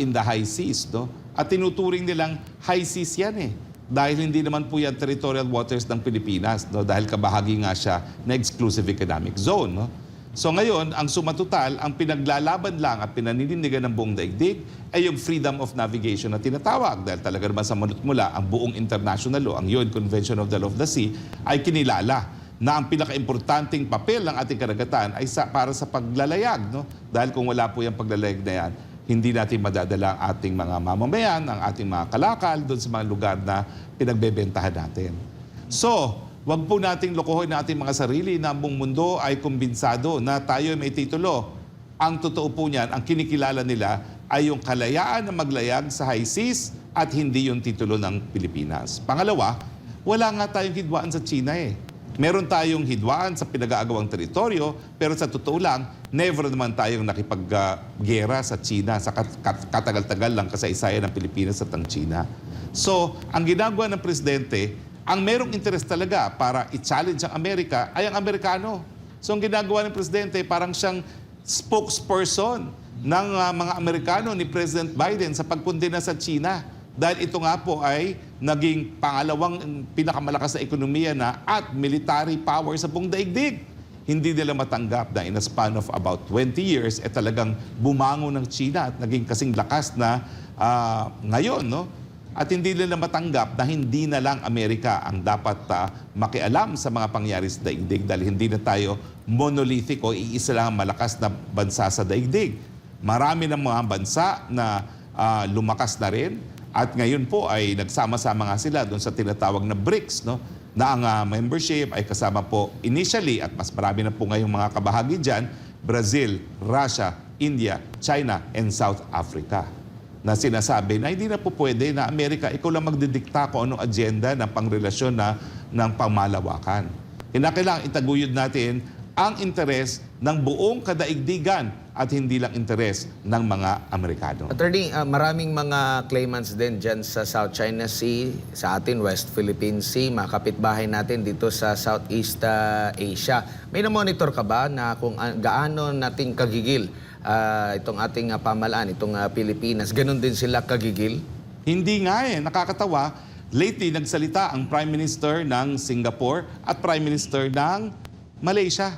[SPEAKER 2] in the high seas. No? At tinuturing nilang high seas yan eh. Dahil hindi naman po yan territorial waters ng Pilipinas. No? Dahil kabahagi nga siya na exclusive economic zone. No? So ngayon, ang sumatotal, ang pinaglalaban lang at pinaninindigan ng buong daigdig ay yung freedom of navigation na tinatawag. Dahil talaga naman sa mula ang buong international law, ang UN Convention of the Law of the Sea, ay kinilala na ang pinaka-importanting papel ng ating karagatan ay para sa paglalayag. No? Dahil kung wala po yung paglalayag na yan, hindi natin madadala ang ating mga mamamayan, ang ating mga kalakal doon sa mga lugar na pinagbebentahan natin. So, wag po nating lokohin na ating mga sarili na ang buong mundo ay kumbinsado na tayo ay may titulo. Ang totoo po niyan, ang kinikilala nila ay yung kalayaan na maglayag sa high seas at hindi yung titulo ng Pilipinas. Pangalawa, wala nga tayong hidwaan sa China eh. Meron tayong hidwaan sa pinag-aagawang teritoryo, pero sa totoo lang, never naman tayong nakipaggera sa China sa katagal-tagal lang kasaysayan ng Pilipinas at ang China. So, ang ginagawa ng presidente, ang merong interest talaga para i-challenge ang Amerika ay ang Amerikano. So, ang ginagawa ng presidente, parang siyang spokesperson ng mga Amerikano ni President Biden sa pagkondena sa China. Dahil ito nga po ay naging pangalawang pinakamalakas na ekonomiya na at military power sa buong daigdig. Hindi nila matanggap na in a span of about 20 years, talagang bumangon ng China at naging kasing lakas na ngayon, no? At hindi nila matanggap na hindi na lang Amerika ang dapat makialam sa mga pangyayari sa daigdig dahil hindi na tayo monolithic o iisa lang ang malakas na bansa sa daigdig. Marami ng mga bansa na lumakas na rin at ngayon po ay nagsama-sama nga sila doon sa tinatawag na BRICS, no? Na ang membership ay kasama po initially at mas marami na po ngayong mga kabahagi dyan, Brazil, Russia, India, China, and South Africa. Na sinasabi na hindi na po pwede na Amerika, ikaw lang magdidikta kung anong agenda ng pangrelasyon ng pamalawakan. Kinakailangan itaguyod natin ang interes ng buong kadaigdigan at hindi lang interes ng mga Amerikano.
[SPEAKER 4] Attorney, maraming mga claimants din dyan sa South China Sea, sa atin West Philippine Sea, mga kapitbahay natin dito sa Southeast Asia. May na-monitor ka ba na kung gaano nating kagigil itong ating pamalaan, itong Pilipinas, ganun din sila kagigil?
[SPEAKER 2] Hindi nga eh, nakakatawa. Lately, nagsalita ang Prime Minister ng Singapore at Prime Minister ng Malaysia.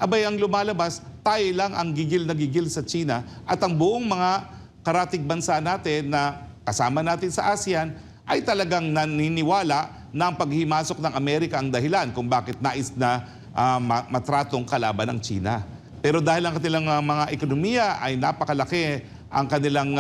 [SPEAKER 2] Abay, ang lumalabas, tayo lang ang gigil na gigil sa China at ang buong mga karatig bansa natin na kasama natin sa ASEAN ay talagang naniniwala na ang paghimasok ng Amerika ang dahilan kung bakit nais na matratong kalaban ng China. Pero dahil ang kanilang mga ekonomiya ay napakalaki, ang kanilang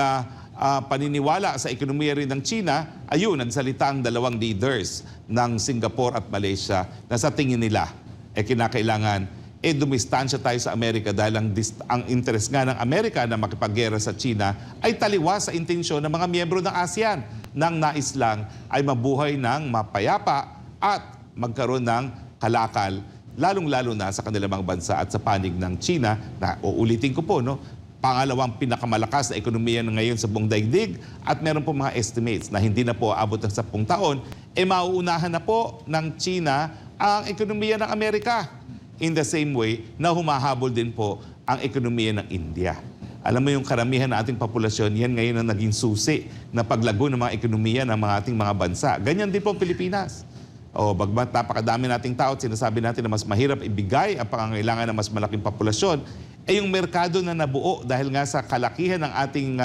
[SPEAKER 2] paniniwala sa ekonomiya rin ng China, ayun, nagsalita ang dalawang leaders ng Singapore at Malaysia na sa tingin nila, kinakailangan dumistansya tayo sa Amerika dahil ang interest nga ng Amerika na makipaggera sa China ay taliwas sa intensyon ng mga miyembro ng ASEAN nang nais lang ay mabuhay ng mapayapa at magkaroon ng kalakal, lalong-lalo na sa kanilang mga bansa at sa panig ng China na uulitin ko po, no? Pangalawang pinakamalakas na ekonomiya ngayon sa buong daigdig at meron po mga estimates na hindi na po aabot ng 10 taon, mauunahan na po ng China ang ekonomiya ng Amerika. In the same way na humahabol din po ang ekonomiya ng India. Alam mo yung karamihan ng ating populasyon, yan ngayon ang naging susi na paglago ng mga ekonomiya ng mga ating mga bansa. Ganyan din po ang Pilipinas. Bagmat napakadami nating tao at sinasabi natin na mas mahirap ibigay ang pangangailangan ng mas malaking populasyon, yung merkado na nabuo dahil nga sa kalakihan ng ating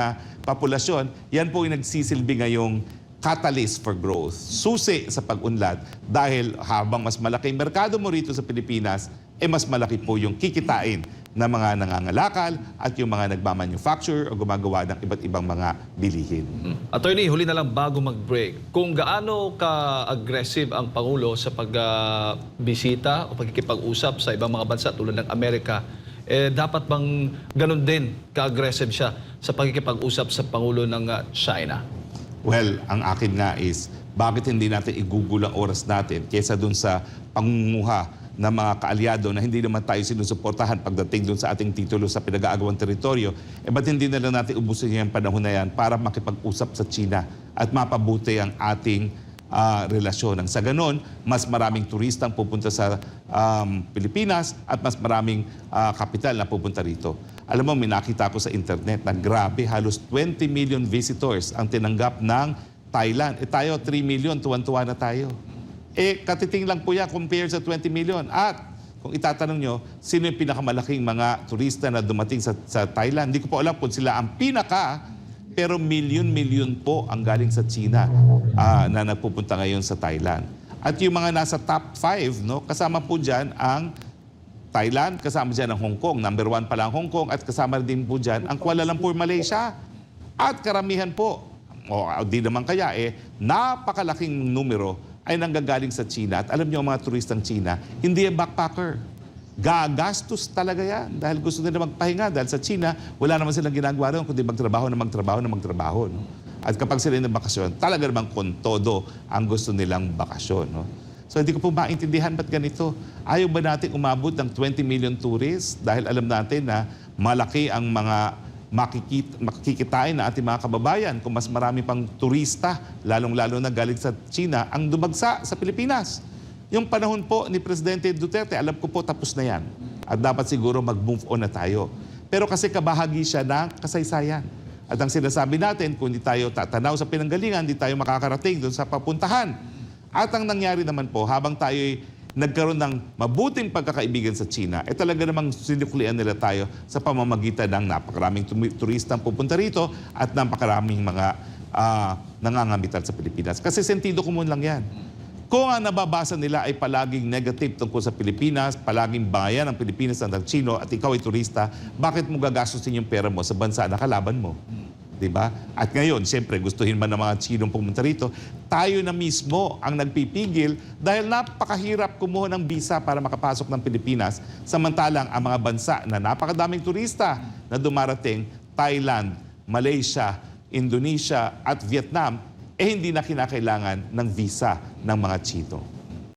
[SPEAKER 2] populasyon, yan po yung nagsisilbi ngayong catalyst for growth. Susi sa pag-unlad dahil habang mas malaki ang merkado mo rito sa Pilipinas, mas malaki po yung kikitain ng mga nangangalakal at yung mga nagmamanufacture o gumagawa ng iba't ibang mga bilihin.
[SPEAKER 3] Attorney, huli na lang bago mag-break. Kung gaano ka-aggressive ang Pangulo sa pagbisita o pagkikipag-usap sa ibang mga bansa tulad ng Amerika, dapat bang ganun din ka-aggressive siya sa pagkikipag-usap sa Pangulo ng China?
[SPEAKER 2] Well, ang akin nga is, bakit hindi natin igugol ang oras natin kaysa dun sa pangunguha ng mga kaalyado na hindi naman tayo sinusuportahan pagdating dun sa ating titulo sa pinag-aagawang teritoryo, ba't hindi na lang natin ubusin yung panahon na yan para makipag-usap sa China at mapabuti ang ating relasyon. Sa ganon, mas maraming turistang pupunta sa Pilipinas at mas maraming kapital na pupunta rito. Alam mo, may nakita ko sa internet na grabe, halos 20 million visitors ang tinanggap ng Thailand. Tayo, 3 million, tuwan-tuwa na tayo. Katiting lang po yan compared sa 20 million. At kung itatanong nyo, sino yung pinakamalaking mga turista na dumating sa Thailand? Hindi ko po alam kung sila ang pero milyon-milyon po ang galing sa China na nagpupunta ngayon sa Thailand. At yung mga nasa top 5, no, kasama po dyan ang Thailand, kasama dyan ang Hong Kong. Number 1 pa lang Hong Kong at kasama din po dyan ang Kuala Lumpur, Malaysia. At karamihan po, o di naman kaya napakalaking numero ay nanggagaling sa China. At alam niyo ang mga turistang China, hindi yung backpacker. Gagastos talaga yan dahil gusto nila magpahinga dahil sa China, wala naman silang ginagawa doon kundi magtrabaho. No? At kapag sila ng bakasyon, talaga namang con todo ang gusto nilang bakasyon. No? So hindi ko po maintindihan ba't ganito. Ayaw ba natin umabot ng 20 million tourists dahil alam natin na malaki ang mga makikitain na ating mga kababayan kung mas marami pang turista, lalong-lalo na galing sa China, ang dumagsa sa Pilipinas. Yung panahon po ni Presidente Duterte, alam ko po tapos na yan. At dapat siguro mag-move on na tayo. Pero kasi kabahagi siya ng kasaysayan. At ang sinasabi natin, kung hindi tayo tatanaw sa pinanggalingan, hindi tayo makakarating doon sa papuntahan. At ang nangyari naman po, habang tayo nagkaroon ng mabuting pagkakaibigan sa China, talaga namang sinuklian nila tayo sa pamamagitan ng napakaraming turistang pupunta rito at napakaraming mga nangangamitan sa Pilipinas. Kasi sentido común lang yan. Kung ang nababasa nila ay palaging negative tungkol sa Pilipinas, palaging bangayan ang Pilipinas ng Chino at ikaw ay turista, bakit mo gagastusin yung pera mo sa bansa na kalaban mo? Diba? At ngayon, siyempre, gustuhin man ng mga Chinong pumunta rito, tayo na mismo ang nagpipigil dahil napakahirap kumuha ng visa para makapasok ng Pilipinas. Samantalang ang mga bansa na napakadaming turista na dumarating, Thailand, Malaysia, Indonesia at Vietnam, hindi na kinakailangan ng visa ng mga Chino.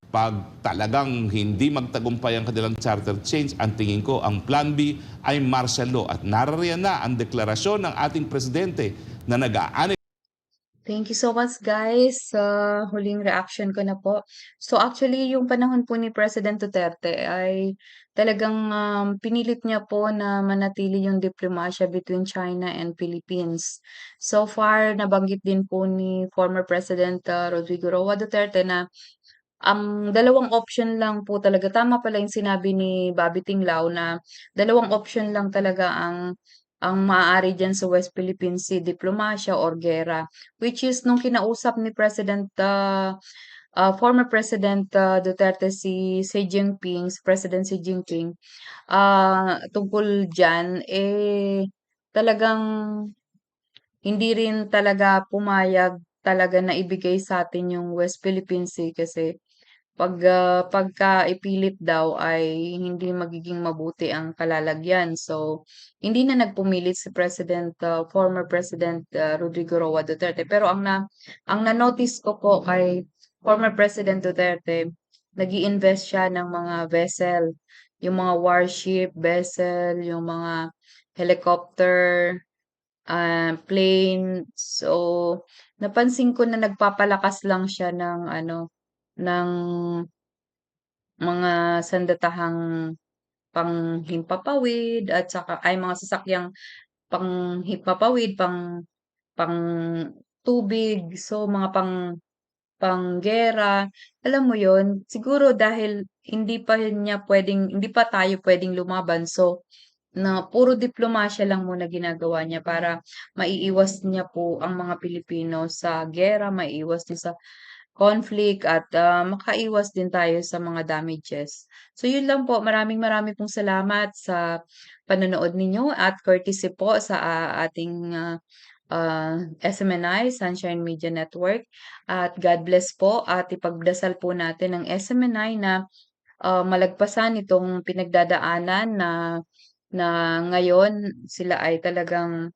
[SPEAKER 2] Pag talagang hindi magtagumpay ang kanilang charter change, ang tingin ko ang plan B ay martial law. At narariyan na ang deklarasyon ng ating presidente na nag-aanay.
[SPEAKER 1] Thank you so much guys sa huling reaction ko na po. So actually yung panahon po ni President Duterte ay talagang pinilit niya po na manatili yung diplomasya between China and Philippines. So far nabanggit din po ni former President Rodrigo Roa Duterte na ang dalawang option lang po talaga, tama pala yung sinabi ni Bobby Tinglao na dalawang option lang talaga ang maaari diyan sa West Philippine Sea, diplomasya or giyera. Which is nung kinausap ni former President Duterte si Jinping, si President Xi Jinping, tungkol diyan, talagang hindi rin talaga pumayag talaga na ibigay sa atin yung West Philippine Sea kasi pagka ipilit daw ay hindi magiging mabuti ang kalalagyan. So, hindi na nagpumilit si former President Rodrigo Roa Duterte. Pero ang na-notice ko po kay former President Duterte, nag-i-invest siya ng mga vessel, yung mga warship vessel, yung mga helicopter, plane. So, napansin ko na nagpapalakas lang siya ng ng mga sandatahang panghimpapawid at saka ay mga sasakyang panghimpapawid, pang tubig, so mga panggera. Alam mo yon, siguro dahil hindi pa tayo pwedeng lumaban, so na puro diplomasya lang muna ginagawa niya para maiiwas niya po ang mga Pilipino sa giyera, maiiwas din sa conflict at makaiwas din tayo sa mga damages. So yun lang po, maraming pong salamat sa panonood ninyo at courtesy po sa ating SMNI, Sunshine Media Network. At God bless po at ipagdasal po natin ang SMNI na malagpasan itong pinagdadaanan na ngayon sila ay talagang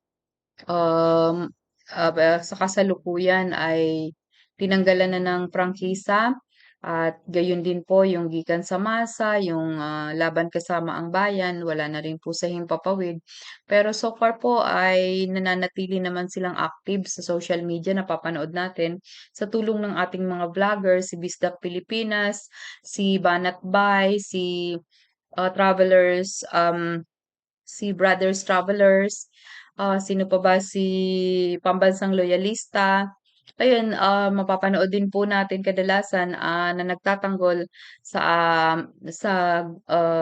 [SPEAKER 1] sa kasalukuyan ay tinanggalan na ng prangkisa at gayon din po yung gikan sa masa, yung laban kasama ang bayan, wala na rin po sa himpapawid. Pero so far po ay nananatili naman silang active sa social media, napapanood natin sa tulong ng ating mga vloggers, si Bisdak Pilipinas, si Banat Bay, si Travelers, si Brothers Travelers, sino pa ba, si Pambansang Loyalista. Ayun, mapapanood din po natin kadalasan na nagtatanggol sa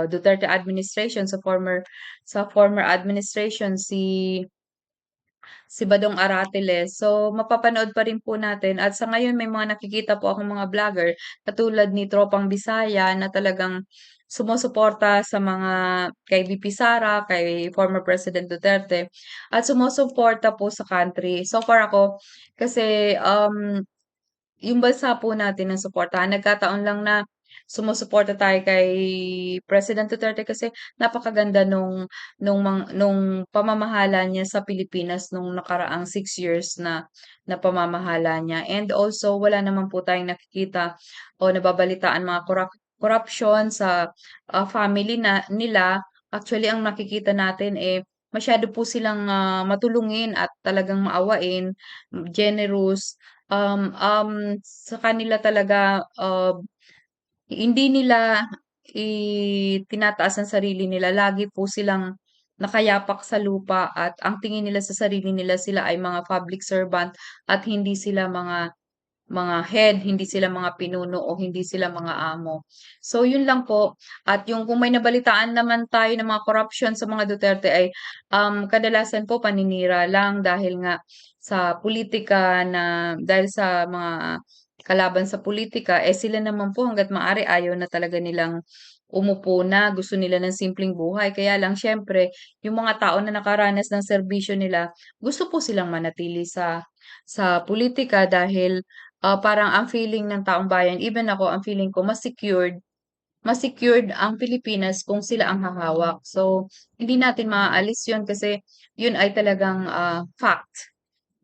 [SPEAKER 1] Duterte administration, sa former administration si Badong Aratile. So, mapapanood pa rin po natin at sa ngayon may mga nakikita po akong mga vlogger katulad ni Tropang Bisaya na talagang sumusuporta sa mga kay VP Sara, kay former President Duterte at sumusuporta po sa country. So far ako kasi yung bansa po natin ng suportahan. Nagkataon lang na sumusuporta tayo kay President Duterte kasi napakaganda nung pamamahala niya sa Pilipinas nung nakaraang 6 years na pamamahala niya. And also, wala naman po tayong nakikita o nababalitaan mga corruption sa family nila. Actually, ang nakikita natin masyado po silang matulungin at talagang maawain, generous. Sa kanila talaga, hindi nila tinataas ang sarili nila. Lagi po silang nakayapak sa lupa at ang tingin nila sa sarili nila sila ay mga public servant at hindi sila mga head, hindi sila mga pinuno o hindi sila mga amo. So yun lang po. At yung kung may nabalitaan naman tayo ng mga corruption sa mga Duterte ay kadalasan po paninira lang dahil nga sa politika na dahil sa mga kalaban sa politika, sila naman po hangga't maaari ayaw na talaga nilang umupo na, gusto nila ng simpleng buhay. Kaya lang siyempre, yung mga tao na nakaranas ng serbisyo nila, gusto po silang manatili sa politika dahil parang ang feeling ng taong bayan, even ako, ang feeling ko mas secured ang Pilipinas kung sila ang hahawak. So, hindi natin maaalis yun kasi yun ay talagang fact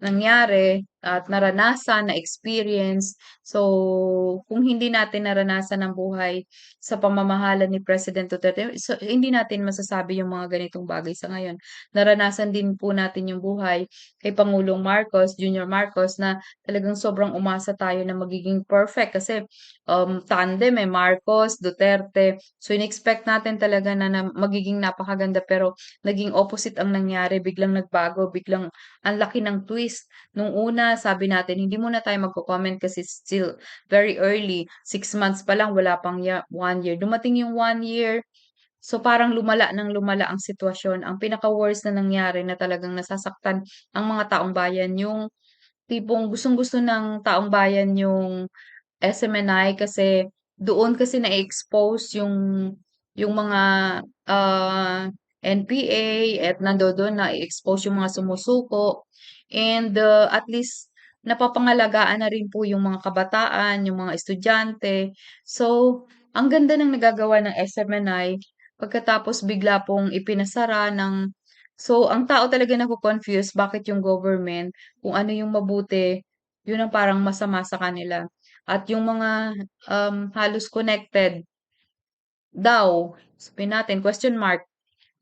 [SPEAKER 1] nangyari at naranasan, na-experience. So, kung hindi natin naranasan ang buhay sa pamamahala ni President Duterte, so, hindi natin masasabi yung mga ganitong bagay sa ngayon. Naranasan din po natin yung buhay kay Pangulong Marcos, Junior Marcos, na talagang sobrang umasa tayo na magiging perfect kasi tandem Marcos, Duterte. So, in-expect natin talaga na magiging napakaganda pero naging opposite ang nangyari. Biglang nagbago, biglang ang laki ng twist. Nung una, sabi natin, hindi muna tayo magko-comment kasi still very early. 6 months pa lang, wala pang 1 year. Dumating yung 1 year, so parang lumala ng lumala ang sitwasyon. Ang pinaka-worst na nangyari na talagang nasasaktan ang mga taong bayan, yung tipong gustong-gusto ng taong bayan yung SMNI kasi doon kasi na-expose yung mga NPA at nandoon na-expose yung mga sumusuko and at least napapangalagaan na rin po yung mga kabataan, yung mga estudyante. So, ang ganda ng nagagawa ng SMNI pagkatapos bigla pong ipinasara ng so ang tao talaga naco-confuse bakit yung government kung ano yung mabuti, yun ang parang masama sa kanila. At yung mga halos connected daw, sabihin natin question mark,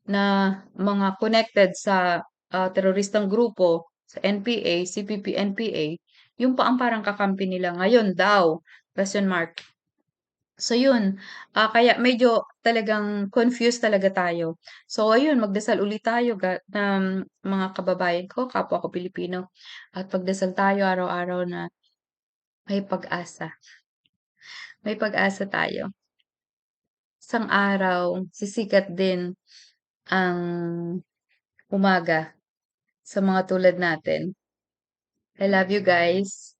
[SPEAKER 1] na mga connected sa teroristang grupo, sa NPA, CPP, NPA, yung pa ang parang kakampi nila ngayon daw, question mark. So yun, kaya medyo talagang confused talaga tayo. So ayun, magdasal ulit tayo mga kababayan ko, kapwa ko Pilipino, at pagdasal tayo araw-araw na may pag-asa. May pag-asa tayo. Isang araw, sisikat din ang umaga sa mga tulad natin. I love you guys.